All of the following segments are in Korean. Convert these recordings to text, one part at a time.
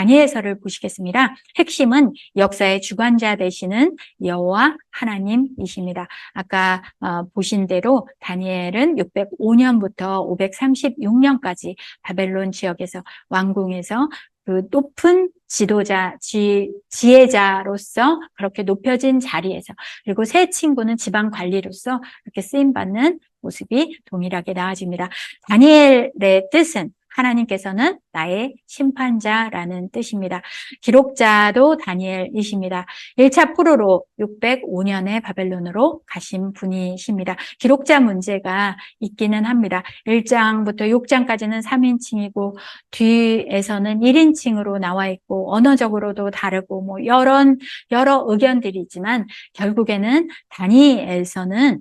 다니엘서를 보시겠습니다. 핵심은 역사의 주관자 되시는 여호와 하나님이십니다. 아까 보신 대로 다니엘은 605년부터 536년까지 바벨론 지역에서 왕궁에서 그 높은 지도자, 지혜자로서 그렇게 높여진 자리에서, 그리고 새 친구는 지방 관리로서 이렇게 쓰임받는 모습이 동일하게 나와집니다. 다니엘의 뜻은 하나님께서는 나의 심판자라는 뜻입니다. 기록자도 다니엘이십니다. 1차 포로로 605년에 바벨론으로 가신 분이십니다. 기록자 문제가 있기는 합니다. 1장부터 6장까지는 3인칭이고 뒤에서는 1인칭으로 나와 있고 언어적으로도 다르고 뭐 여러 의견들이 있지만 결국에는 다니엘서는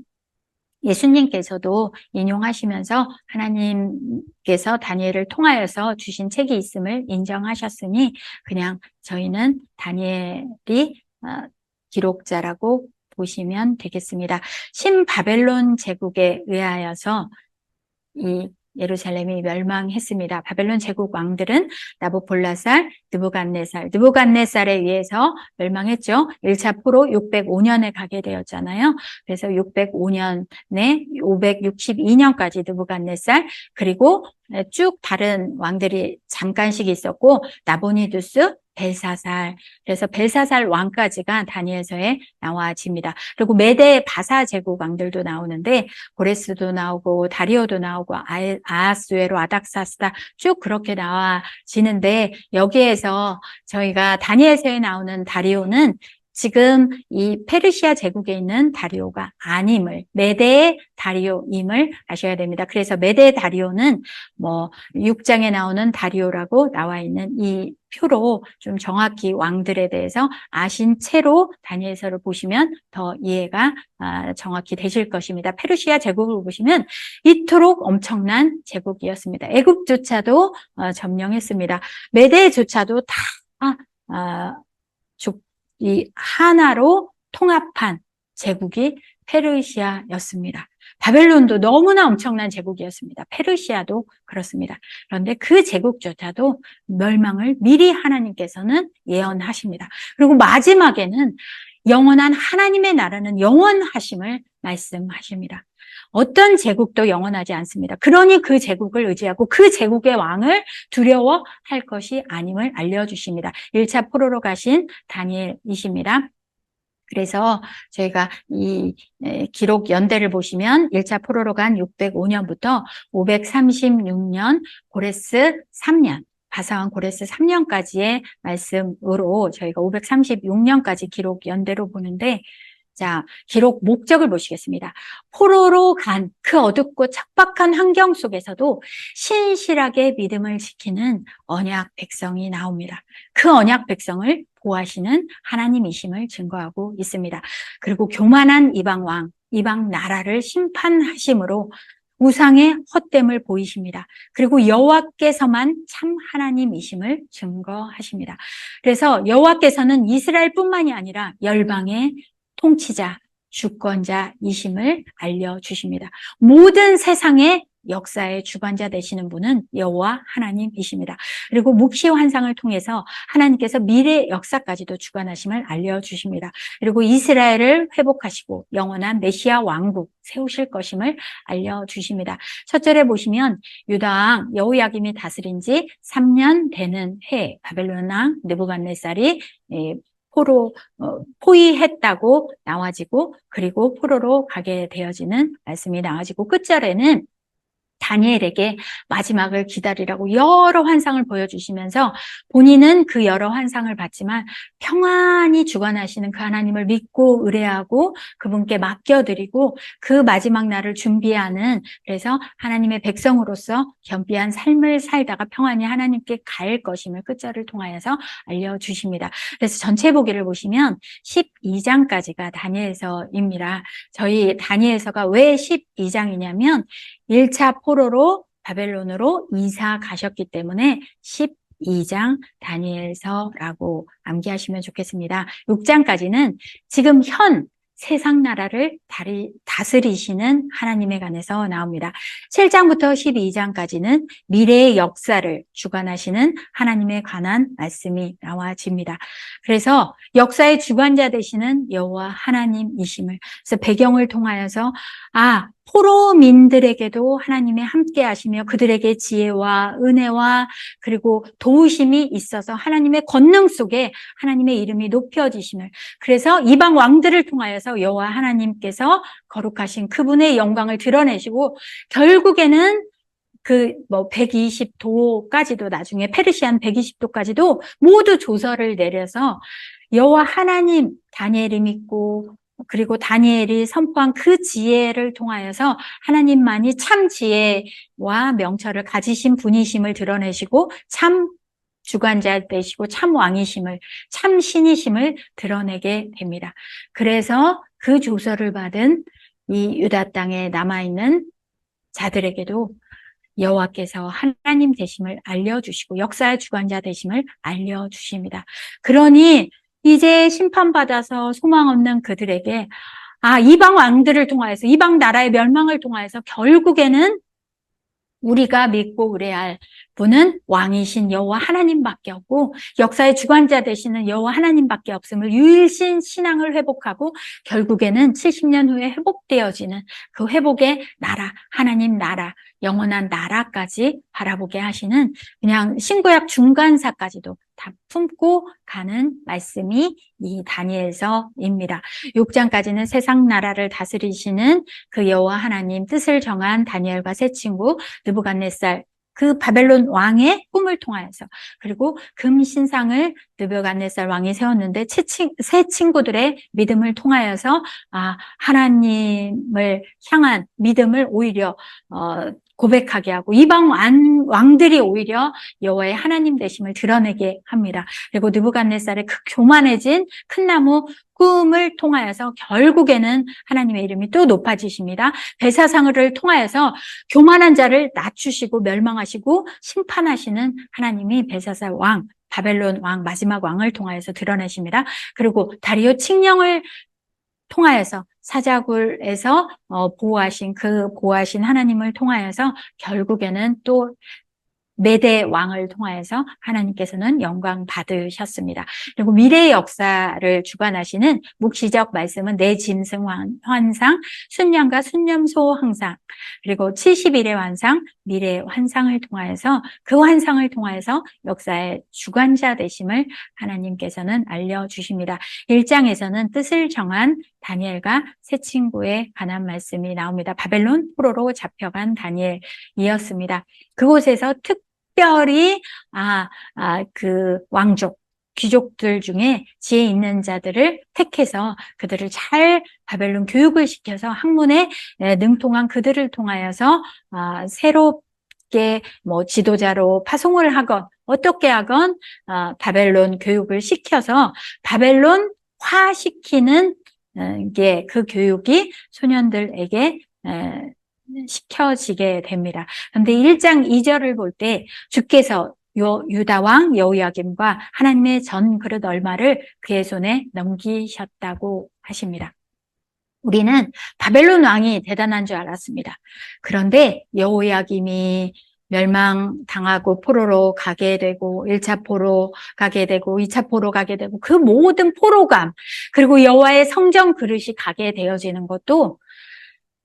예수님께서도 인용하시면서 하나님께서 다니엘을 통하여서 주신 책이 있음을 인정하셨으니 그냥 저희는 다니엘이 기록자라고 보시면 되겠습니다. 신바벨론 제국에 의하여서 이 예루살렘이 멸망했습니다. 바벨론 제국 왕들은 나부콜라살, 느부갓네살에 의해서 멸망했죠. 1차 포로 605년에 가게 되었잖아요. 그래서 605년에 562년까지 느부갓네살, 그리고 쭉 다른 왕들이 잠깐씩 있었고 나보니두스, 벨사살, 그래서 벨사살 왕까지가 다니엘서에 나와집니다. 그리고 메대 바사 제국 왕들도 나오는데 고레스도 나오고 다리오도 나오고 아하수에로, 아닥사스다 쭉 그렇게 나와지는데 여기에서 저희가 다니엘서에 나오는 다리오는 지금 이 페르시아 제국에 있는 다리오가 아님을, 메대의 다리오임을 아셔야 됩니다. 그래서 메대 다리오는 뭐 6장에 나오는 다리오라고 나와 있는 이 표로 좀 정확히 왕들에 대해서 아신 채로 다니엘서를 보시면 더 이해가 정확히 되실 것입니다. 페르시아 제국을 보시면 이토록 엄청난 제국이었습니다. 애굽조차도 점령했습니다. 메대조차도 다 이 하나로 통합한 제국이 페르시아였습니다. 바벨론도 너무나 엄청난 제국이었습니다. 페르시아도 그렇습니다. 그런데 그 제국조차도 멸망을 미리 하나님께서는 예언하십니다. 그리고 마지막에는 영원한 하나님의 나라는 영원하심을 말씀하십니다. 어떤 제국도 영원하지 않습니다. 그러니 그 제국을 의지하고 그 제국의 왕을 두려워할 것이 아님을 알려주십니다. 1차 포로로 가신 다니엘이십니다. 그래서 저희가 이 기록 연대를 보시면 1차 포로로 간 605년부터 536년 고레스 3년, 바사왕 고레스 3년까지의 말씀으로 저희가 536년까지 기록 연대로 보는데, 자, 기록 목적을 보시겠습니다. 포로로 간 그 어둡고 척박한 환경 속에서도 신실하게 믿음을 지키는 언약 백성이 나옵니다. 그 언약 백성을 보호하시는 하나님이심을 증거하고 있습니다. 그리고 교만한 이방 왕, 이방 나라를 심판하심으로 우상의 헛됨을 보이십니다. 그리고 여호와께서만 참 하나님이심을 증거하십니다. 그래서 여호와께서는 이스라엘뿐만이 아니라 열방의 통치자, 주권자이심을 알려주십니다. 모든 세상의 역사의 주관자 되시는 분은 여호와 하나님이십니다. 그리고 묵시 환상을 통해서 하나님께서 미래 역사까지도 주관하심을 알려주십니다. 그리고 이스라엘을 회복하시고 영원한 메시아 왕국 세우실 것임을 알려주십니다. 첫 절에 보시면 유다 왕 여호야김이 다스린 지 3년 되는 해 바벨론 왕 느부갓네살이 포위했다고 나와지고, 그리고 포로로 가게 되어지는 말씀이 나와지고, 끝절에는 다니엘에게 마지막을 기다리라고 여러 환상을 보여주시면서 본인은 그 여러 환상을 봤지만 평안히 주관하시는 그 하나님을 믿고 의뢰하고 그분께 맡겨드리고 그 마지막 날을 준비하는, 그래서 하나님의 백성으로서 겸비한 삶을 살다가 평안히 하나님께 갈 것임을 끝절을 통하여서 알려주십니다. 그래서 전체 보기를 보시면 12장까지가 다니엘서입니다. 저희 다니엘서가 왜 12장이냐면 1차 포로로 바벨론으로 이사 가셨기 때문에 12장 다니엘서라고 암기하시면 좋겠습니다. 6장까지는 지금 현 세상 나라를 다스리시는 하나님에 관해서 나옵니다. 7장부터 12장까지는 미래의 역사를 주관하시는 하나님에 관한 말씀이 나와집니다. 그래서 역사의 주관자 되시는 여호와 하나님이심을, 그래서 배경을 통하여서 포로민들에게도 하나님이 함께 하시며 그들에게 지혜와 은혜와 그리고 도우심이 있어서 하나님의 권능 속에 하나님의 이름이 높여지심을, 그래서 이방 왕들을 통하여서 여호와 하나님께서 거룩하신 그분의 영광을 드러내시고 결국에는 120도까지도 나중에 페르시안 120도까지도 모두 조서를 내려서 여호와 하나님, 다니엘이 믿고 그리고 다니엘이 선포한 그 지혜를 통하여서 하나님만이 참 지혜와 명철을 가지신 분이심을 드러내시고 참 주관자 되시고 참 왕이심을, 참 신이심을 드러내게 됩니다. 그래서 그 조서를 받은 이 유다 땅에 남아있는 자들에게도 여호와께서 하나님 되심을 알려주시고 역사의 주관자 되심을 알려주십니다. 그러니 이제 심판받아서 소망 없는 그들에게 이방 왕들을 통하여서 이방 나라의 멸망을 통하여서 결국에는 우리가 믿고 의뢰야 할 분은 왕이신 여호와 하나님밖에 없고 역사의 주관자 되시는 여호와 하나님밖에 없음을 유일신 신앙을 회복하고 결국에는 70년 후에 회복되어지는 그 회복의 나라, 하나님 나라, 영원한 나라까지 바라보게 하시는 그냥 신구약 중간사까지도 다 품고 가는 말씀이 이 다니엘서입니다. 6장까지는 세상 나라를 다스리시는 그 여호와 하나님 뜻을 정한 다니엘과 세 친구 느부갓네살 그 바벨론 왕의 꿈을 통하여서 그리고 금신상을 느부갓네살 왕이 세웠는데 세 친구들의 믿음을 통하여서 하나님을 향한 믿음을 오히려 고백하게 하고 이방 왕들이 오히려 여호와의 하나님 되심을 드러내게 합니다. 그리고 느부갓네살의 그 교만해진 큰 나무 꿈을 통하여서 결국에는 하나님의 이름이 또 높아지십니다. 벨사사를 통하여서 교만한 자를 낮추시고 멸망하시고 심판하시는 하나님이 벨사살 왕, 바벨론 왕, 마지막 왕을 통하여서 드러내십니다. 그리고 다리오 칙령을 통하여서 사자굴에서 보호하신 하나님을 통하여서 결국에는 또 메대 왕을 통하여서 하나님께서는 영광 받으셨습니다. 그리고 미래의 역사를 주관하시는 묵시적 말씀은 내 짐승 환상, 순년과 순념소 항상, 그리고 70일의 환상, 미래의 환상을 통하여서 그 환상을 통하여서 역사의 주관자 되심을 하나님께서는 알려주십니다. 1장에서는 뜻을 정한 다니엘과 세 친구에 관한 말씀이 나옵니다. 바벨론 포로로 잡혀간 다니엘이었습니다. 그곳에서 특별히 그 왕족, 귀족들 중에 지혜 있는 자들을 택해서 그들을 잘 바벨론 교육을 시켜서 학문에 능통한 그들을 통하여서 새롭게 지도자로 파송을 하건 어떻게 하건 바벨론 교육을 시켜서 바벨론화시키는 게 그 교육이 소년들에게 시켜지게 됩니다. 그런데 1장 2절을 볼 때 주께서 유다 왕 여호야김과 하나님의 전 그릇 얼마를 그의 손에 넘기셨다고 하십니다. 우리는 바벨론 왕이 대단한 줄 알았습니다. 그런데 여호야김이 멸망당하고 포로로 가게 되고 1차 포로 가게 되고 2차 포로 가게 되고 그 모든 포로감 그리고 여호와의 성전 그릇이 가게 되어지는 것도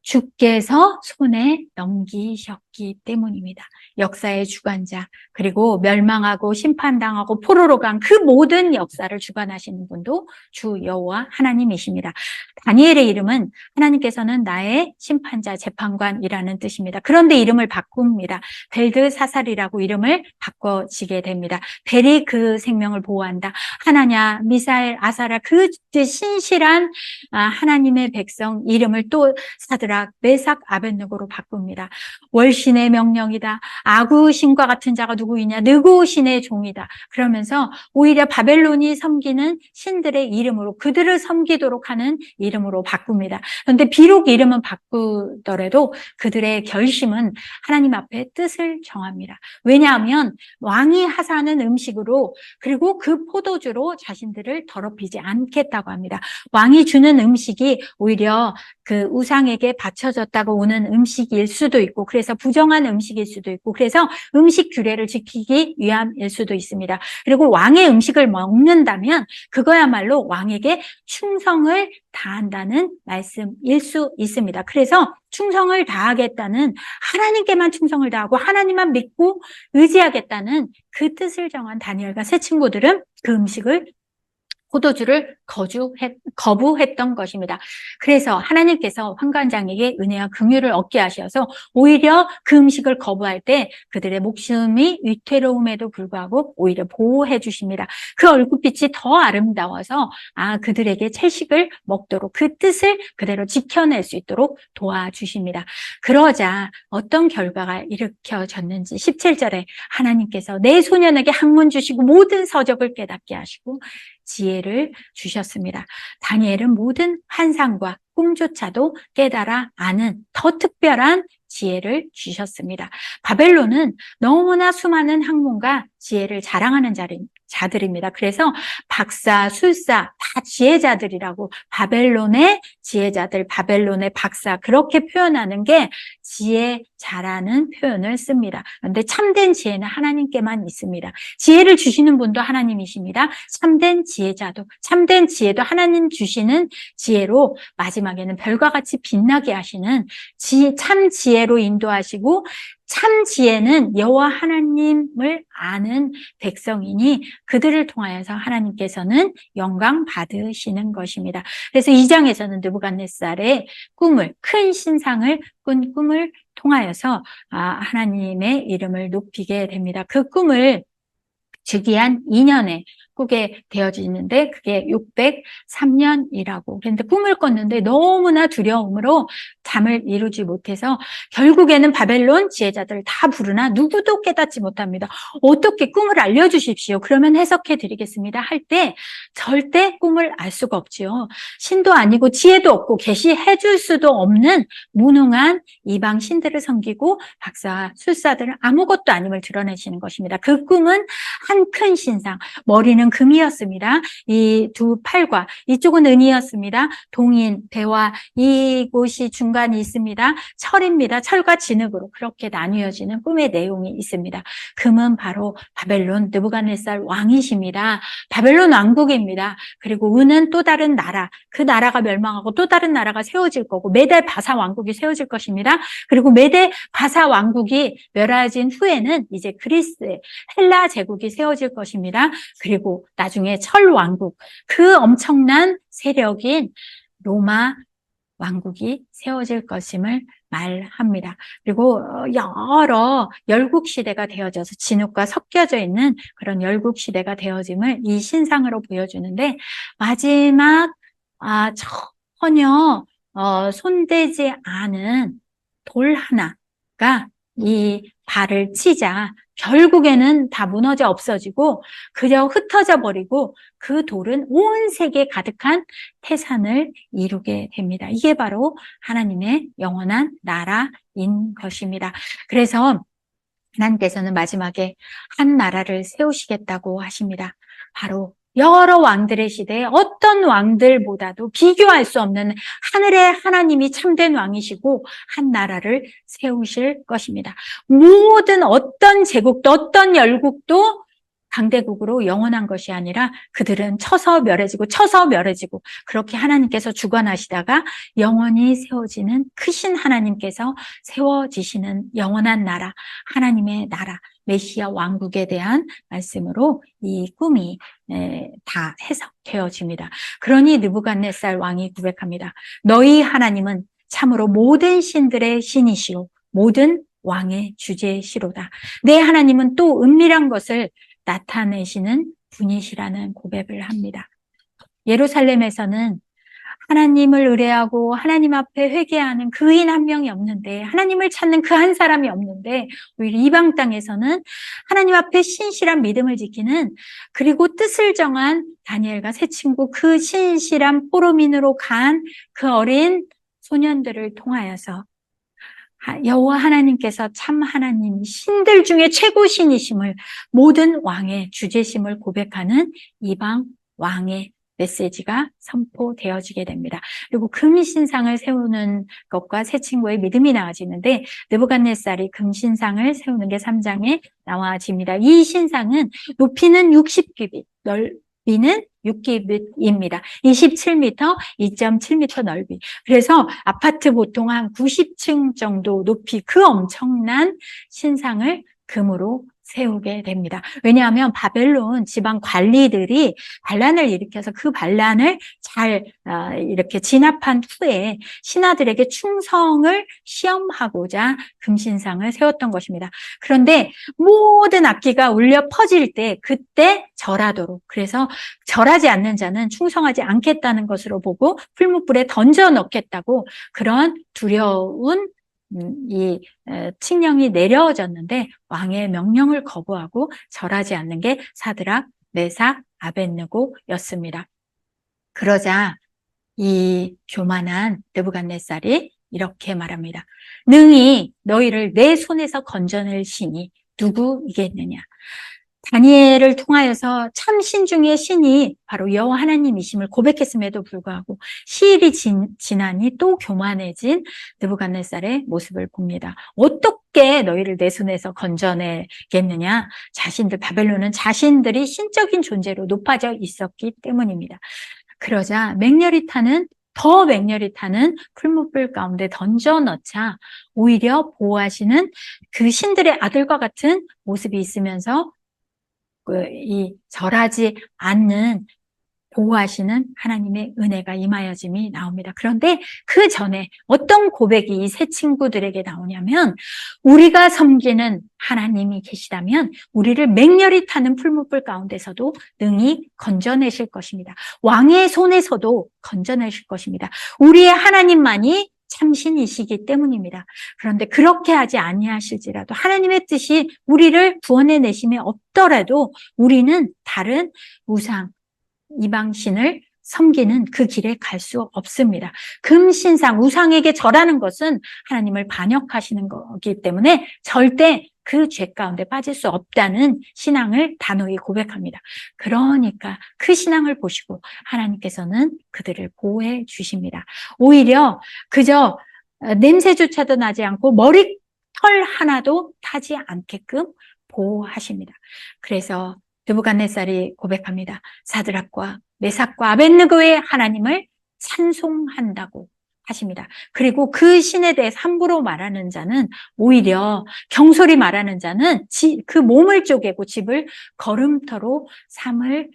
주께서 손에 넘기셨기 때문입니다. 역사의 주관자 그리고 멸망하고 심판당하고 포로로 간 그 모든 역사를 주관하시는 분도 주 여호와 하나님이십니다. 다니엘의 이름은 하나님께서는 나의 심판자 재판관이라는 뜻입니다. 그런데 이름을 바꿉니다. 벨드사살이라고 이름을 바꿔지게 됩니다. 벨이 그 생명을 보호한다. 하나냐, 미사엘, 아사라 그 신실한 하나님의 백성 이름을 또 사드라 사드락, 메삭, 아벳느고로 바꿉니다. 월신의 명령이다. 아구 신과 같은 자가 누구이냐? 느고 신의 종이다. 그러면서 오히려 바벨론이 섬기는 신들의 이름으로 그들을 섬기도록 하는 이름으로 바꿉니다. 그런데 비록 이름은 바꾸더라도 그들의 결심은 하나님 앞에 뜻을 정합니다. 왜냐하면 왕이 하사하는 음식으로 그리고 그 포도주로 자신들을 더럽히지 않겠다고 합니다. 왕이 주는 음식이 오히려 그 우상에게 바쳐졌다고 오는 음식일 수도 있고 그래서 부정한 음식일 수도 있고 그래서 음식 규례를 지키기 위함일 수도 있습니다. 그리고 왕의 음식을 먹는다면 그거야말로 왕에게 충성을 다한다는 말씀일 수 있습니다. 그래서 충성을 다하겠다는 하나님께만 충성을 다하고 하나님만 믿고 의지하겠다는 그 뜻을 정한 다니엘과 세 친구들은 그 음식을 포도주를 거부했던 것입니다. 그래서 하나님께서 환관장에게 은혜와 긍휼을 얻게 하셔서 오히려 그 음식을 거부할 때 그들의 목숨이 위태로움에도 불구하고 오히려 보호해 주십니다. 그 얼굴빛이 더 아름다워서 그들에게 채식을 먹도록 그 뜻을 그대로 지켜낼 수 있도록 도와주십니다. 그러자 어떤 결과가 일으켜졌는지 17절에 하나님께서 내 소년에게 학문 주시고 모든 서적을 깨닫게 하시고 지혜를 주셨습니다. 다니엘은 모든 환상과 꿈조차도 깨달아 아는 더 특별한 지혜를 주셨습니다. 바벨론은 너무나 수많은 학문과 지혜를 자랑하는 자들입니다. 그래서 박사, 술사 다 지혜자들이라고 바벨론의 지혜자들, 바벨론의 박사 그렇게 표현하는 게 지혜자라는 표현을 씁니다. 그런데 참된 지혜는 하나님께만 있습니다. 지혜를 주시는 분도 하나님이십니다. 참된 지혜도 하나님 주시는 지혜로 마지막에는 별과 같이 빛나게 하시는 참 지혜로 인도하시고 참 지혜는 여호와 하나님을 아는 백성이니 그들을 통하여서 하나님께서는 영광 받으시는 것입니다. 그래서 2장에서는 느부갓네살의 큰 신상을 꾼 꿈을 통하여서 하나님의 이름을 높이게 됩니다. 그 꿈을 주기한 2년에 꾸게 되어지는데 그게 603년이라고. 그런데 꿈을 꿨는데 너무나 두려움으로 잠을 이루지 못해서 결국에는 바벨론 지혜자들 다 부르나 누구도 깨닫지 못합니다. 어떻게 꿈을 알려주십시오. 그러면 해석해 드리겠습니다. 할 때 절대 꿈을 알 수가 없지요. 신도 아니고 지혜도 없고 계시해 줄 수도 없는 무능한 이방 신들을 섬기고 박사, 술사들은 아무것도 아님을 드러내시는 것입니다. 그 꿈은 한 큰 신상, 머리는 금이었습니다. 이 두 팔과 이쪽은 은이었습니다. 동인, 배와 이곳이 중간이 있습니다. 철입니다. 철과 진흙으로 그렇게 나뉘어지는 꿈의 내용이 있습니다. 금은 바로 바벨론 느부갓네살 왕이십니다. 바벨론 왕국입니다. 그리고 은은 또 다른 나라, 그 나라가 멸망하고 또 다른 나라가 세워질 거고 메데 바사 왕국이 세워질 것입니다. 그리고 메데 바사 왕국이 멸하진 후에는 이제 그리스의 헬라 제국이 세워질 것입니다. 그리고 나중에 철 왕국, 그 엄청난 세력인 로마 왕국이 세워질 것임을 말합니다. 그리고 여러 열국 시대가 되어져서 진흙과 섞여져 있는 그런 열국 시대가 되어짐을 이 신상으로 보여주는데 마지막 전혀 손대지 않은 돌 하나가 이 발을 치자 결국에는 다 무너져 없어지고 그저 흩어져 버리고 그 돌은 온 세계에 가득한 태산을 이루게 됩니다. 이게 바로 하나님의 영원한 나라인 것입니다. 그래서 하나님께서는 마지막에 한 나라를 세우시겠다고 하십니다. 바로 여러 왕들의 시대에 어떤 왕들보다도 비교할 수 없는 하늘의 하나님이 참된 왕이시고 한 나라를 세우실 것입니다. 모든 어떤 제국도 어떤 열국도 강대국으로 영원한 것이 아니라 그들은 쳐서 멸해지고 그렇게 하나님께서 주관하시다가 영원히 세워지는 크신 하나님께서 세워지시는 영원한 나라, 하나님의 나라, 메시아 왕국에 대한 말씀으로 이 꿈이 다 해석되어집니다. 그러니 느부갓네살 왕이 고백합니다. 너희 하나님은 참으로 모든 신들의 신이시오 모든 왕의 주제시로다. 내 하나님은 또 은밀한 것을 나타내시는 분이시라는 고백을 합니다. 예루살렘에서는 하나님을 의뢰하고 하나님 앞에 회개하는 그인 한 명이 없는데, 하나님을 찾는 그 한 사람이 없는데, 오히려 이방 땅에서는 하나님 앞에 신실한 믿음을 지키는, 그리고 뜻을 정한 다니엘과 세 친구, 그 신실한 포로민으로 간 그 어린 소년들을 통하여서 여호와 하나님께서 참 하나님, 신들 중에 최고 신이심을, 모든 왕의 주제심을 고백하는 이방 왕의 메시지가 선포되어지게 됩니다. 그리고 금신상을 세우는 것과 세 친구의 믿음이 나아지는데, 느부갓네살이 금신상을 세우는 게 3장에 나와집니다. 이 신상은 높이는 60규빗, 넓이는 6규빗입니다. 27m, 2.7m 넓이. 그래서 아파트 보통 한 90층 정도 높이 그 엄청난 신상을 금으로 세우게 됩니다. 왜냐하면 바벨론 지방 관리들이 반란을 일으켜서 그 반란을 잘 이렇게 진압한 후에 신하들에게 충성을 시험하고자 금신상을 세웠던 것입니다. 그런데 모든 악기가 울려 퍼질 때 그때 절하도록, 그래서 절하지 않는 자는 충성하지 않겠다는 것으로 보고 풀무불에 던져 넣겠다고, 그런 두려운 이 칙령이 내려졌는데 왕의 명령을 거부하고 절하지 않는 게 사드락, 메삭, 아벳느고였습니다. 그러자 이 교만한 느부갓네살이 이렇게 말합니다. 능히 너희를 내 손에서 건져낼 신이 누구이겠느냐. 다니엘을 통하여서 참 신 중의 신이 바로 여호와 하나님이심을 고백했음에도 불구하고 시일이 지나니 또 교만해진 느부갓네살의 모습을 봅니다. 어떻게 너희를 내 손에서 건져내겠느냐? 바벨론은 자신들이 신적인 존재로 높아져 있었기 때문입니다. 그러자 더 맹렬히 타는 풀무불 가운데 던져 넣자 오히려 보호하시는 그 신들의 아들과 같은 모습이 있으면서 이 절하지 않는, 보호하시는 하나님의 은혜가 임하여짐이 나옵니다. 그런데 그 전에 어떤 고백이 이 세 친구들에게 나오냐면, 우리가 섬기는 하나님이 계시다면 우리를 맹렬히 타는 풀무불 가운데서도 능히 건져내실 것입니다. 왕의 손에서도 건져내실 것입니다. 우리의 하나님만이 참신이시기 때문입니다. 그런데 그렇게 하지 아니하실지라도, 하나님의 뜻이 우리를 구원해 내심에 없더라도 우리는 다른 우상, 이방신을 섬기는 그 길에 갈 수 없습니다. 금신상, 우상에게 절하는 것은 하나님을 반역하시는 거기 때문에 절대 그 죄 가운데 빠질 수 없다는 신앙을 단호히 고백합니다. 그러니까 그 신앙을 보시고 하나님께서는 그들을 보호해 주십니다. 오히려 그저 냄새조차도 나지 않고 머리털 하나도 타지 않게끔 보호하십니다. 그래서 느부갓네살이 고백합니다. 사드락과 메삭과 아벳느고의 하나님을 찬송한다고 하십니다. 그리고 그 신에 대해서 함부로 말하는 자는, 오히려 경솔히 말하는 자는 그 몸을 쪼개고 집을 걸음터로 삼을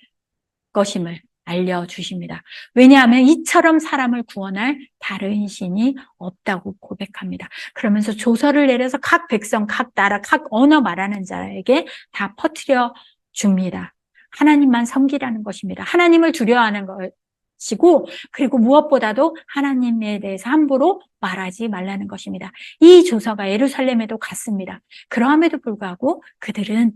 것임을 알려주십니다. 왜냐하면 이처럼 사람을 구원할 다른 신이 없다고 고백합니다. 그러면서 조서를 내려서 각 백성, 각 나라, 각 언어 말하는 자에게 다 퍼뜨려 줍니다. 하나님만 섬기라는 것입니다. 하나님을 두려워하는 것이고, 그리고 무엇보다도 하나님에 대해서 함부로 말하지 말라는 것입니다. 이 조서가 예루살렘에도 갔습니다. 그러함에도 불구하고 그들은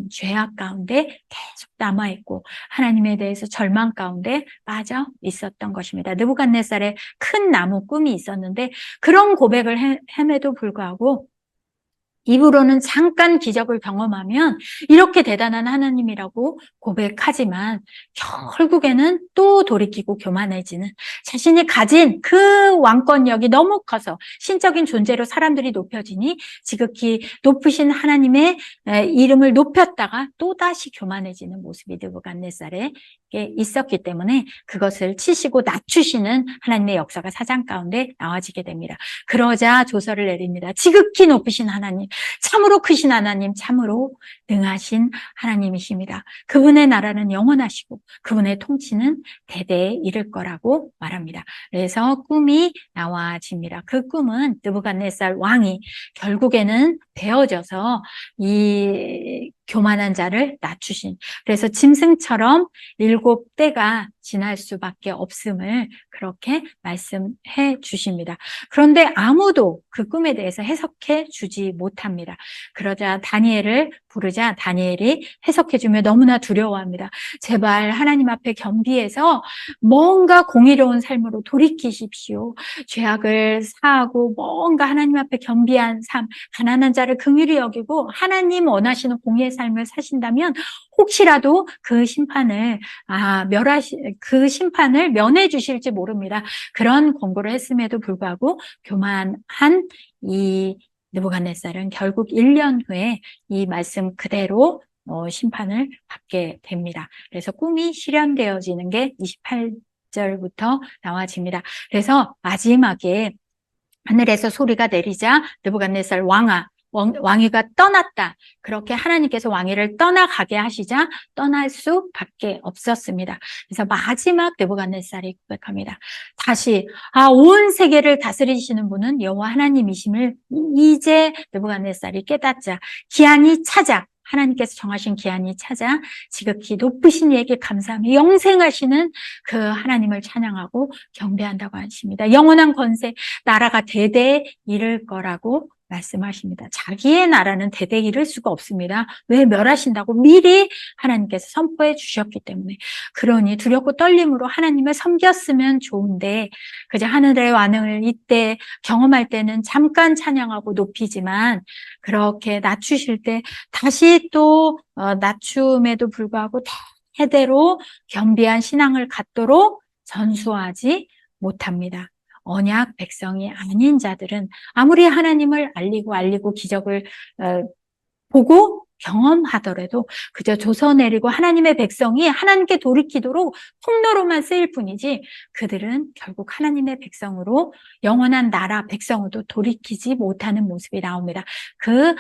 죄악 가운데 계속 남아있고 하나님에 대해서 절망 가운데 빠져 있었던 것입니다. 느부갓네살의 큰 나무 꿈이 있었는데, 그런 고백을 함에도 불구하고 입으로는 잠깐 기적을 경험하면 이렇게 대단한 하나님이라고 고백하지만 결국에는 또 돌이키고 교만해지는, 자신이 가진 그 왕권력이 너무 커서 신적인 존재로 사람들이 높여지니 지극히 높으신 하나님의 이름을 높였다가 또다시 교만해지는 모습이 느부갓네살에 있었기 때문에 그것을 치시고 낮추시는 하나님의 역사가 4장 가운데 나와지게 됩니다. 그러자 조서를 내립니다. 지극히 높으신 하나님, 참으로 크신 하나님, 참으로 능하신 하나님이십니다. 그분의 나라는 영원하시고 그분의 통치는 대대에 이를 거라고 말합니다. 그래서 꿈이 나와집니다. 그 꿈은 느부갓네살 왕이 결국에는 베어져서 이 교만한 자를 낮추신, 그래서 짐승처럼 7떼가 지날 수밖에 없음을 그렇게 말씀해 주십니다. 그런데 아무도 그 꿈에 대해서 해석해 주지 못합니다. 그러자 다니엘을 부르자 다니엘이 해석해 주며 너무나 두려워합니다. 제발 하나님 앞에 겸비해서 뭔가 공의로운 삶으로 돌이키십시오. 죄악을 사하고 뭔가 하나님 앞에 겸비한 삶, 가난한 자를 긍휼히 여기고 하나님 원하시는 공의의 삶을 사신다면 혹시라도 그 심판을 그 심판을 면해 주실지 모릅니다. 그런 권고를 했음에도 불구하고 교만한 이 느부갓네살은 결국 1년 후에 이 말씀 그대로 심판을 받게 됩니다. 그래서 꿈이 실현되어지는 게 28절부터 나와집니다. 그래서 마지막에 하늘에서 소리가 내리자 느부갓네살 왕위가 떠났다. 그렇게 하나님께서 왕위를 떠나가게 하시자 떠날 수밖에 없었습니다. 그래서 마지막 느부갓네살이 고백합니다. 다시 온 세계를 다스리시는 분은 여호와 하나님이심을 이제 느부갓네살이 깨닫자 기한이 차자 하나님께서 정하신 기한이 찾아 지극히 높으신 이에게 감사하며 영생하시는 그 하나님을 찬양하고 경배한다고 하십니다. 영원한 권세, 나라가 대대 이를 거라고 말씀하십니다. 자기의 나라는 대대 이를 수가 없습니다. 왜 멸하신다고 미리 하나님께서 선포해 주셨기 때문에. 그러니 두렵고 떨림으로 하나님을 섬겼으면 좋은데 그저 하늘의 왕을 이때 경험할 때는 잠깐 찬양하고 높이지만 그렇게 낮추실 때 다시 또 낮춤에도 불구하고 대대로 겸비한 신앙을 갖도록 전수하지 못합니다. 언약 백성이 아닌 자들은 아무리 하나님을 알리고 기적을 보고 경험하더라도 그저 조서 내리고 하나님의 백성이 하나님께 돌이키도록 통로로만 쓰일 뿐이지 그들은 결국 하나님의 백성으로 영원한 나라 백성으로 돌이키지 못하는 모습이 나옵니다. 그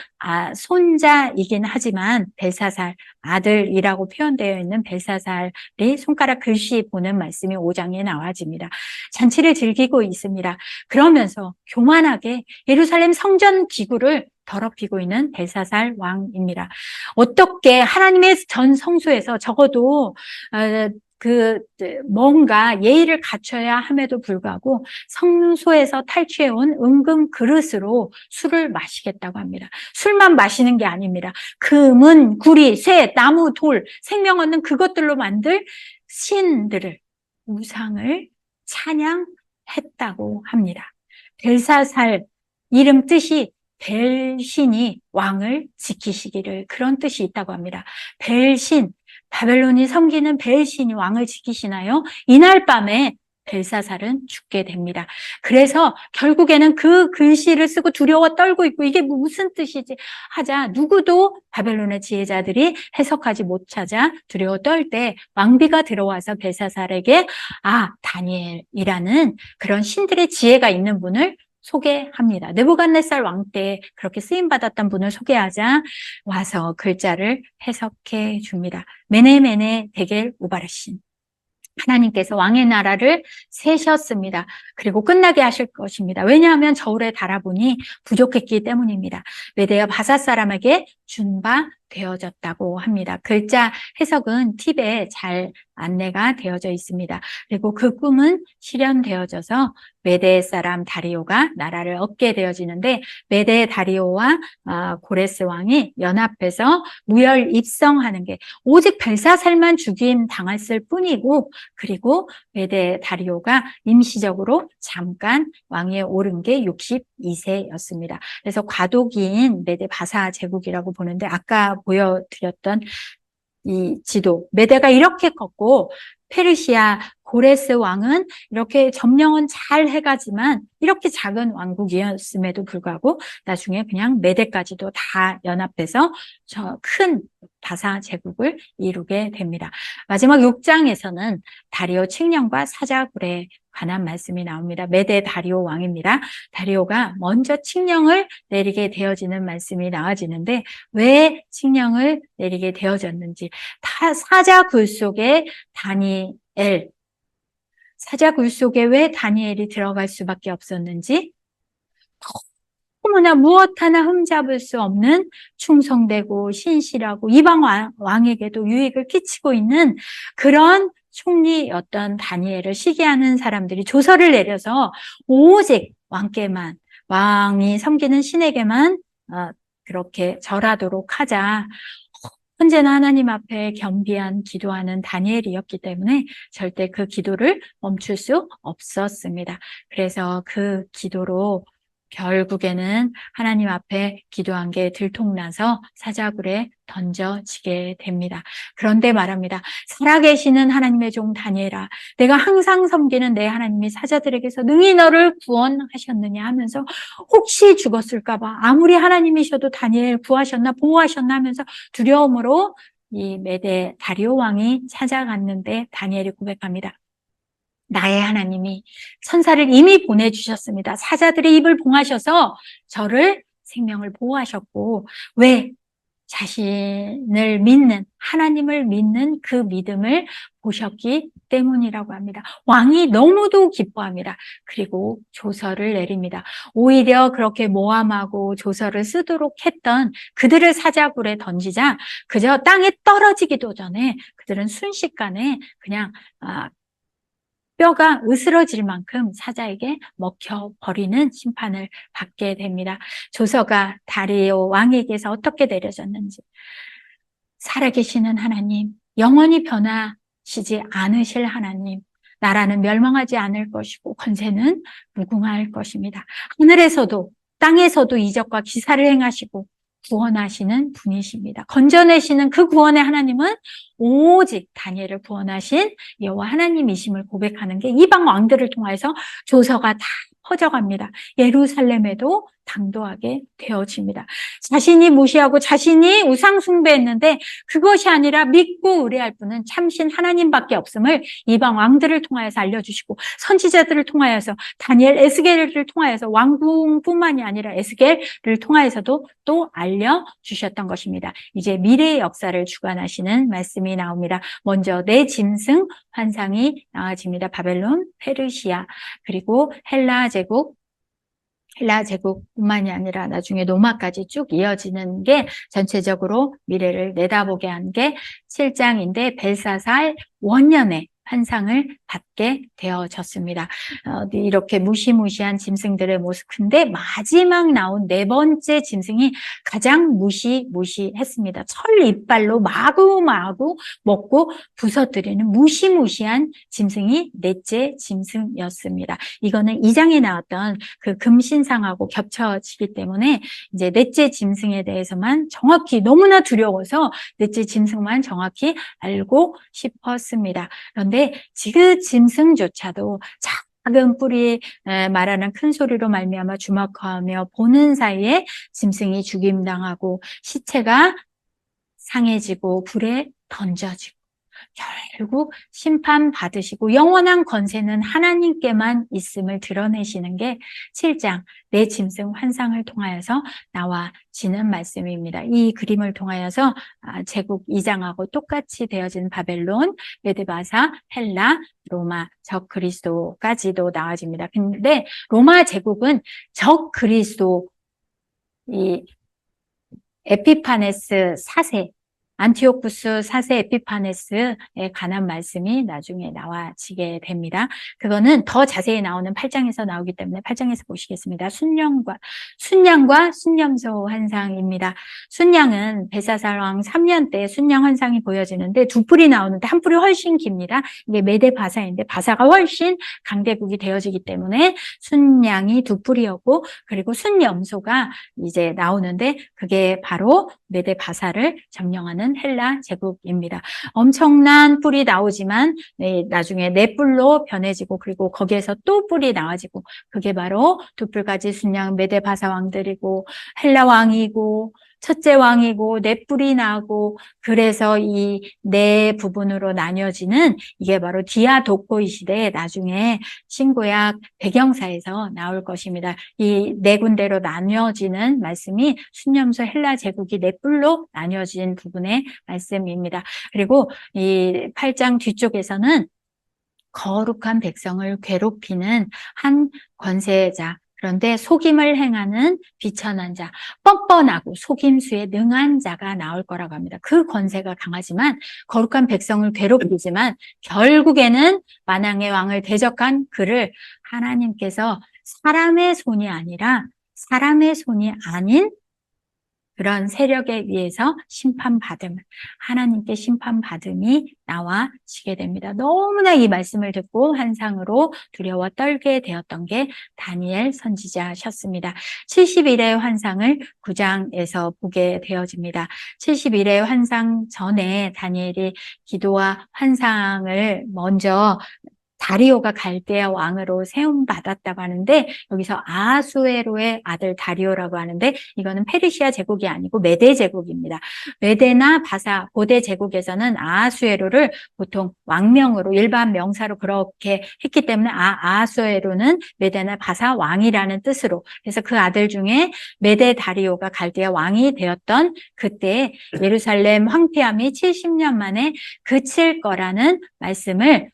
손자이긴 하지만 벨사살 아들이라고 표현되어 있는 벨사살이 손가락 글씨 보는 말씀이 5장에 나와집니다. 잔치를 즐기고 있습니다. 그러면서 교만하게 예루살렘 성전 기구를 더럽히고 있는 벨사살 왕입니다. 어떻게 하나님의 전 성소에서 적어도 뭔가 예의를 갖춰야 함에도 불구하고 성소에서 탈취해온 은금 그릇으로 술을 마시겠다고 합니다. 술만 마시는 게 아닙니다. 금은, 구리, 쇠, 나무, 돌, 생명 얻는 그것들로 만들 신들을, 우상을 찬양했다고 합니다. 벨사살 이름 뜻이 벨신이 왕을 지키시기를 그런 뜻이 있다고 합니다. 벨신, 바벨론이 섬기는 벨신이 왕을 지키시나요? 이날 밤에 벨사살은 죽게 됩니다. 그래서 결국에는 그 글씨를 쓰고 두려워 떨고 있고 이게 무슨 뜻이지 하자 누구도 바벨론의 지혜자들이 해석하지 못 찾아 두려워 떨 때 왕비가 들어와서 벨사살에게 다니엘이라는 그런 신들의 지혜가 있는 분을 소개합니다. 느부갓네살 왕 때 그렇게 쓰임받았던 분을 소개하자 와서 글자를 해석해 줍니다. 메네메네 데겔 우바르신. 하나님께서 왕의 나라를 세셨습니다. 그리고 끝나게 하실 것입니다. 왜냐하면 저울에 달아보니 부족했기 때문입니다. 메대와 바사 사람에게 준 바 되어졌다고 합니다. 글자 해석은 팁에 잘 안내가 되어져 있습니다. 그리고 그 꿈은 실현되어져서 메대 사람 다리오가 나라를 얻게 되어지는데 메대 다리오와 고레스 왕이 연합해서 무혈 입성하는 게 오직 벨사살만 죽임 당했을 뿐이고 그리고 메대 다리오가 임시적으로 잠깐 왕위에 오른 게 62세였습니다. 그래서 과도기인 메대 바사 제국이라고 보는데 아까 보여드렸던 이 지도 메대가 이렇게 컸고 페르시아 고레스 왕은 이렇게 점령은 잘 해가지만 이렇게 작은 왕국이었음에도 불구하고 나중에 그냥 메대까지도 다 연합해서 저 큰 바사 제국을 이루게 됩니다. 마지막 6장에서는 다리오 칙령과 사자굴에 관한 말씀이 나옵니다. 메대 다리오 왕입니다. 다리오가 먼저 칙령을 내리게 되어지는 말씀이 나와지는데 왜 칙령을 내리게 되어졌는지 사자굴 속에 사자굴 속에 왜 다니엘이 들어갈 수밖에 없었는지 너무나 무엇 하나 흠잡을 수 없는 충성되고 신실하고 이방 왕에게도 유익을 끼치고 있는 그런 총리였던 다니엘을 시기하는 사람들이 조서를 내려서 오직 왕이 섬기는 신에게만 그렇게 절하도록 하자. 언제나 하나님 앞에 겸비한 기도하는 다니엘이었기 때문에 절대 그 기도를 멈출 수 없었습니다. 그래서 그 기도로 결국에는 하나님 앞에 기도한 게 들통나서 사자굴에 던져지게 됩니다. 그런데 말합니다. 살아계시는 하나님의 종 다니엘아, 내가 항상 섬기는 내 하나님이 사자들에게서 능히 너를 구원하셨느냐 하면서 혹시 죽었을까 봐 아무리 하나님이셔도 다니엘 구하셨나 보호하셨나 하면서 두려움으로 이 메대 다리오 왕이 찾아갔는데 다니엘이 고백합니다. 나의 하나님이 천사를 이미 보내주셨습니다. 사자들의 입을 봉하셔서 저를 생명을 보호하셨고, 왜? 자신을 믿는, 하나님을 믿는 그 믿음을 보셨기 때문이라고 합니다. 왕이 너무도 기뻐합니다. 그리고 조서를 내립니다. 오히려 그렇게 모함하고 조서를 쓰도록 했던 그들을 사자굴에 던지자 그저 땅에 떨어지기도 전에 그들은 순식간에 그냥 뼈가 으스러질 만큼 사자에게 먹혀버리는 심판을 받게 됩니다. 조서가 다리오 왕에게서 어떻게 내려졌는지. 살아계시는 하나님, 영원히 변하시지 않으실 하나님, 나라는 멸망하지 않을 것이고 권세는 무궁할 것입니다. 하늘에서도 땅에서도 이적과 기사를 행하시고 구원하시는 분이십니다. 건져내시는 그 구원의 하나님은 오직 다니엘을 구원하신 여호와 하나님이심을 고백하는 게 이방 왕들을 통해서 조서가 다 퍼져갑니다. 예루살렘에도 당도하게 되어집니다. 자신이 무시하고 자신이 우상 숭배했는데 그것이 아니라 믿고 의뢰할 분은 참신 하나님밖에 없음을 이방 왕들을 통하여서 알려주시고 선지자들을 통하여서 다니엘, 에스겔을 통하여서 왕궁뿐만이 아니라 에스겔을 통하여서도 또 알려주셨던 것입니다. 이제 미래의 역사를 주관하시는 말씀이 나옵니다. 먼저 내 짐승 환상이 나와집니다. 바벨론, 페르시아, 그리고 헬라 제국뿐만이 아니라 나중에 로마까지 쭉 이어지는 게 전체적으로 미래를 내다보게 한 게 7장인데 벨사살 원년에 환상을 받게 되어졌습니다. 이렇게 무시무시한 짐승들의 모습. 근데 마지막 나온 네 번째 짐승이 가장 무시무시했습니다. 철 이빨로 마구마구 먹고 부서뜨리는 무시무시한 짐승이 넷째 짐승이었습니다. 이거는 2장에 나왔던 그 금신상하고 겹쳐지기 때문에 이제 넷째 짐승에 대해서만 정확히 너무나 두려워서 넷째 짐승만 정확히 알고 싶었습니다. 그런데 그 짐승조차도 작은 뿔이 말하는 큰 소리로 말미암아 주목하며 보는 사이에 짐승이 죽임당하고 시체가 상해지고 불에 던져지고 결국 심판받으시고 영원한 권세는 하나님께만 있음을 드러내시는 게 7장 내 짐승 환상을 통하여서 나와지는 말씀입니다. 이 그림을 통하여서 제국 2장하고 똑같이 되어진 바벨론, 메드바사, 헬라, 로마, 적 그리스도까지도 나와집니다. 근데 로마 제국은 적 그리스도 이 에피파네스 4세 안티오쿠스 4세 에피파네스에 관한 말씀이 나중에 나와지게 됩니다. 그거는 더 자세히 나오는 8장에서 나오기 때문에 8장에서 보시겠습니다. 순양과 순념소 환상입니다. 순양은 벨사살 왕 3년 때 순양 환상이 보여지는데 두 뿔이 나오는데 한 뿔이 훨씬 깁니다. 이게 메데 바사인데 바사가 훨씬 강대국이 되어지기 때문에 순양이 두 뿔이었고 그리고 순염소가 이제 나오는데 그게 바로 메데 바사를 점령하는 헬라 제국입니다. 엄청난 뿔이 나오지만 나중에 네 뿔로 변해지고 그리고 거기에서 또 뿔이 나와지고 그게 바로 두 뿔까지 순양 메데 바사 왕들이고 헬라 왕이고 첫째 왕이고 네 뿔이 나고 그래서 이 네 부분으로 나뉘어지는 이게 바로 디아도코이 시대에 나중에 신구약 배경사에서 나올 것입니다. 이 네 군데로 나뉘어지는 말씀이 순념소 헬라 제국이 네 뿔로 나뉘어진 부분의 말씀입니다. 그리고 이 8장 뒤쪽에서는 거룩한 백성을 괴롭히는 한 권세자 그런데 속임을 행하는 비천한 자, 뻔뻔하고 속임수에 능한 자가 나올 거라고 합니다. 그 권세가 강하지만 거룩한 백성을 괴롭히지만 결국에는 만왕의 왕을 대적한 그를 하나님께서 사람의 손이 아니라 사람의 손이 아닌 그런 세력에 의해서 심판받음을, 하나님께 심판받음이 나와지게 됩니다. 너무나 이 말씀을 듣고 환상으로 두려워 떨게 되었던 게 다니엘 선지자셨습니다. 70일의 환상을 9장에서 보게 되어집니다. 70일의 환상 전에 다니엘이 기도와 환상을 먼저 다리오가 갈대아 왕으로 세움받았다고 하는데 여기서 아하수에로의 아들 다리오라고 하는데 이거는 페르시아 제국이 아니고 메대 제국입니다. 메대나 바사, 고대 제국에서는 아하수에로를 보통 왕명으로 일반 명사로 그렇게 했기 때문에 아하수에로는 메대나 바사 왕이라는 뜻으로 그래서 그 아들 중에 메대 다리오가 갈대아 왕이 되었던 그때 예루살렘 황폐함이 70년 만에 그칠 거라는 말씀을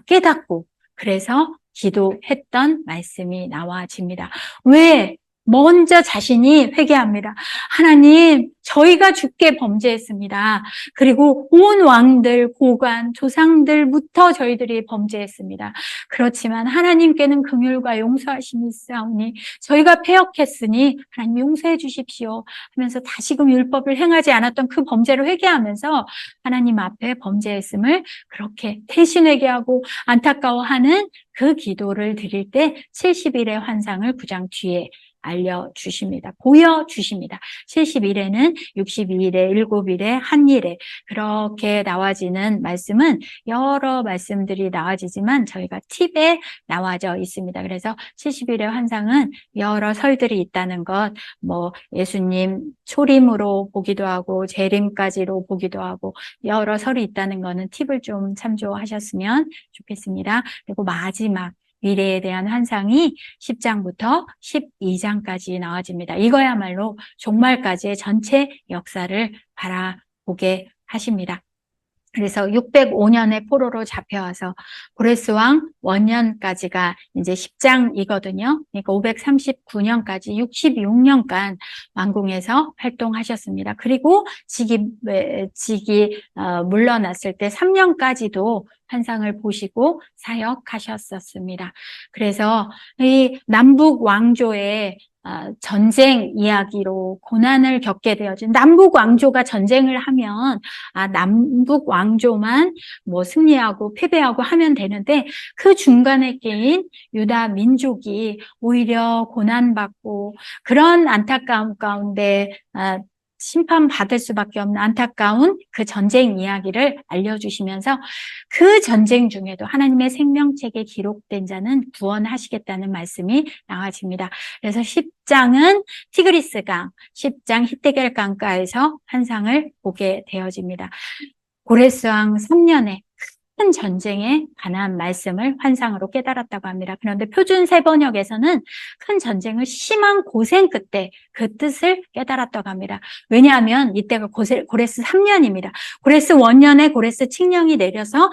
깨닫고 그래서 기도했던 말씀이 나와집니다. 왜? 먼저 자신이 회개합니다. 하나님, 저희가 주께 범죄했습니다. 그리고 온 왕들, 고관, 조상들부터 저희들이 범죄했습니다. 그렇지만 하나님께는 긍휼과 용서하심이 있사오니 저희가 패역했으니 하나님 용서해 주십시오 하면서 다시금 율법을 행하지 않았던 그 범죄를 회개하면서 하나님 앞에 범죄했음을 그렇게 대신 회개하고 안타까워하는 그 기도를 드릴 때 70일의 환상을 9장 뒤에 알려주십니다. 보여주십니다. 70일에는 62일에 7일에 한일에 그렇게 나와지는 말씀은 여러 말씀들이 나와지지만 저희가 팁에 나와져 있습니다. 그래서 70일의 환상은 여러 설들이 있다는 것, 예수님 초림으로 보기도 하고 재림까지로 보기도 하고 여러 설이 있다는 거는 팁을 좀 참조하셨으면 좋겠습니다. 그리고 마지막 미래에 대한 환상이 10장부터 12장까지 나와집니다. 이거야말로 종말까지의 전체 역사를 바라보게 하십니다. 그래서 605년에 포로로 잡혀와서 고레스 왕 원년까지가 이제 10장이거든요. 그러니까 539년까지 66년간 왕궁에서 활동하셨습니다. 그리고 직이 물러났을 때 3년까지도 환상을 보시고 사역하셨었습니다. 그래서 이 남북 왕조의 전쟁 이야기로 고난을 겪게 되어진 남북 왕조가 전쟁을 하면 남북 왕조만 승리하고 패배하고 하면 되는데 그 중간에 끼인 유다 민족이 오히려 고난받고 그런 안타까움 가운데 심판받을 수밖에 없는 안타까운 그 전쟁 이야기를 알려주시면서 그 전쟁 중에도 하나님의 생명책에 기록된 자는 구원하시겠다는 말씀이 나와집니다. 그래서 10장은 티그리스 강, 10장 히데겔 강가에서 환상을 보게 되어집니다. 고레스 왕 3년에 큰 전쟁에 관한 말씀을 환상으로 깨달았다고 합니다. 그런데 표준 세번역에서는 큰 전쟁을 심한 고생 끝에 그 뜻을 깨달았다고 합니다. 왜냐하면 이때가 고레스 3년입니다. 고레스 원년에 고레스 칙령이 내려서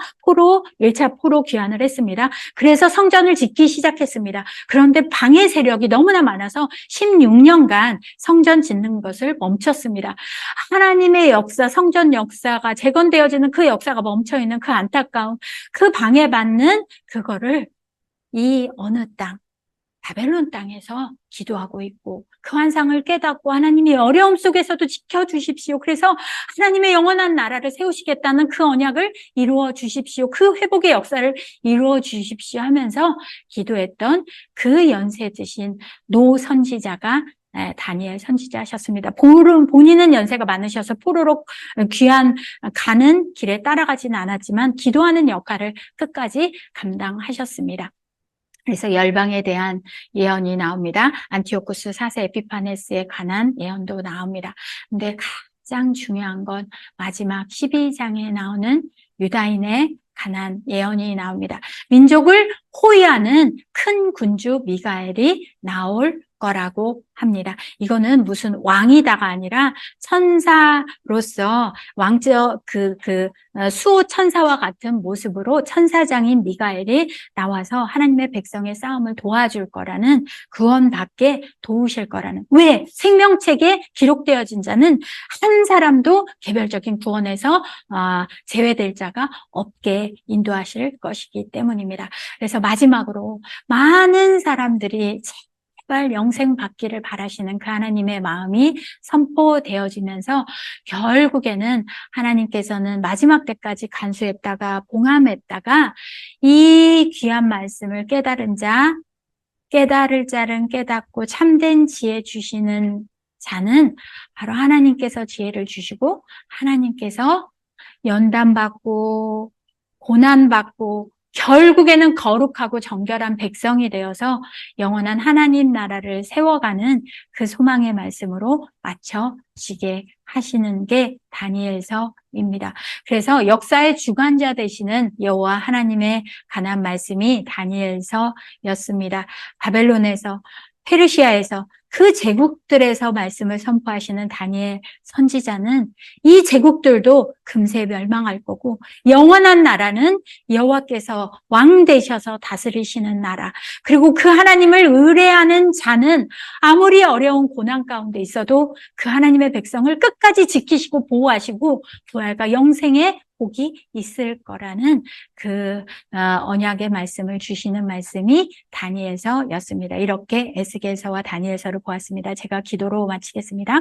1차 포로 귀환을 했습니다. 그래서 성전을 짓기 시작했습니다. 그런데 방해 세력이 너무나 많아서 16년간 성전 짓는 것을 멈췄습니다. 하나님의 역사, 성전 역사가 재건되어지는 그 역사가 멈춰있는 그 안타까움, 그 방해받는 그거를 이 어느 땅, 바벨론 땅에서 기도하고 있고 그 환상을 깨닫고 하나님이 어려움 속에서도 지켜주십시오. 그래서 하나님의 영원한 나라를 세우시겠다는 그 언약을 이루어 주십시오. 그 회복의 역사를 이루어 주십시오 하면서 기도했던 그 연세 드신 노 선지자가 다니엘 선지자셨습니다. 본인은 연세가 많으셔서 포로로 귀환 가는 길에 따라가지는 않았지만 기도하는 역할을 끝까지 감당하셨습니다. 그래서 열방에 대한 예언이 나옵니다. 안티오쿠스 4세 에피파네스에 관한 예언도 나옵니다. 근데 가장 중요한 건 마지막 12장에 나오는 유다인의 관한 예언이 나옵니다. 민족을 호위하는 큰 군주 미가엘이 나올 거라고 합니다. 이거는 무슨 왕이다가 아니라 천사로서 수호 천사와 같은 모습으로 천사장인 미가엘이 나와서 하나님의 백성의 싸움을 도와줄 거라는, 구원받게 도우실 거라는. 왜? 생명책에 기록되어진 자는 한 사람도 개별적인 구원에서 제외될 자가 없게 인도하실 것이기 때문입니다. 그래서 마지막으로 많은 사람들이 제발 영생 받기를 바라시는 그 하나님의 마음이 선포되어지면서 결국에는 하나님께서는 마지막 때까지 간수했다가 봉함했다가 이 귀한 말씀을 깨달은 자, 깨달을 자는 깨닫고 참된 지혜 주시는 자는 바로 하나님께서 지혜를 주시고 하나님께서 연단받고 고난받고 결국에는 거룩하고 정결한 백성이 되어서 영원한 하나님 나라를 세워가는 그 소망의 말씀으로 맞춰지게 하시는 게 다니엘서입니다. 그래서 역사의 주관자 되시는 여호와 하나님의 관한 말씀이 다니엘서였습니다. 바벨론에서, 페르시아에서, 그 제국들에서 말씀을 선포하시는 다니엘 선지자는 이 제국들도 금세 멸망할 거고 영원한 나라는 여호와께서 왕 되셔서 다스리시는 나라, 그리고 그 하나님을 의뢰하는 자는 아무리 어려운 고난 가운데 있어도 그 하나님의 백성을 끝까지 지키시고 보호하시고 부활과 영생의 복이 있을 거라는 그 언약의 말씀을 주시는 말씀이 다니엘서였습니다. 이렇게 에스겔서와 다니엘서를 보았습니다. 제가 기도로 마치겠습니다.